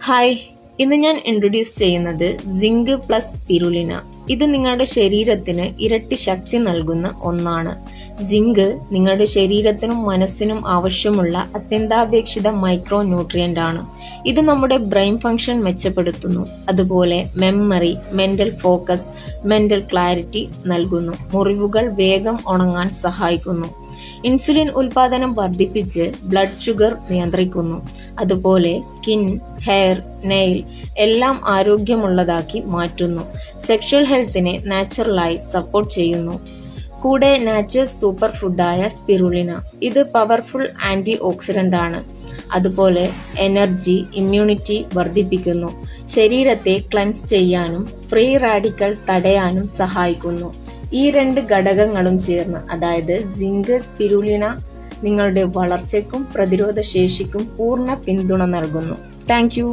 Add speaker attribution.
Speaker 1: Hi, ഇന്ന് ഞാൻ introduce ചെയ്യുന്നത് സിങ്ക് പ്ലസ് സ്പിരുലിന. ഇത് നിങ്ങളുടെ ശരീരത്തിന് ഇരട്ടി ശക്തി നൽകുന്ന ഒന്നാണ്. സിങ്ക് നിങ്ങളുടെ ശരീരത്തിനും മനസ്സിനും ആവശ്യമുള്ള അത്യന്താപേക്ഷിത മൈക്രോ ന്യൂട്രിയന്റ് ആണ്. ഇത് നമ്മുടെ ബ്രെയിൻ ഫംഗ്ഷൻ മെച്ചപ്പെടുത്തുന്നു. അതുപോലെ memory, mental focus, mental clarity നൽകുന്നു. മുറിവുകൾ വേഗം ഉണങ്ങാൻ സഹായിക്കുന്നു. ഇൻസുലിൻ ഉൽപാദനം വർദ്ധിപ്പിച്ച് ബ്ലഡ് ഷുഗർ നിയന്ത്രിക്കുന്നു. അതുപോലെ സ്കിൻ, ഹെയർ, നെയിൽ എല്ലാം ആരോഗ്യമുള്ളതാക്കി മാറ്റുന്നു. സെക്ഷൽ ഹെൽത്തിനെ നാച്ചുറലായി സപ്പോർട്ട് ചെയ്യുന്നു. കൂടെ നാച്ചുറൽ സൂപ്പർ ഫുഡായ സ്പിരുലിന, ഇത് പവർഫുൾ ആന്റി ഓക്സിഡന്റ് ആണ്. അതുപോലെ എനർജി, ഇമ്മ്യൂണിറ്റി വർദ്ധിപ്പിക്കുന്നു. ശരീരത്തെ ക്ലൻസ് ചെയ്യാനും ഫ്രീ റാഡിക്കൽ തടയാനും സഹായിക്കുന്നു. ഈ രണ്ട് ഘടകങ്ങളും ചേർന്ന്, അതായത് സിങ്ക്, സ്പിരുലിന, നിങ്ങളുടെ വളർച്ചയ്ക്കും പ്രതിരോധ ശേഷിക്കും പൂർണ്ണ പിന്തുണ നൽകുന്നു. Thank you.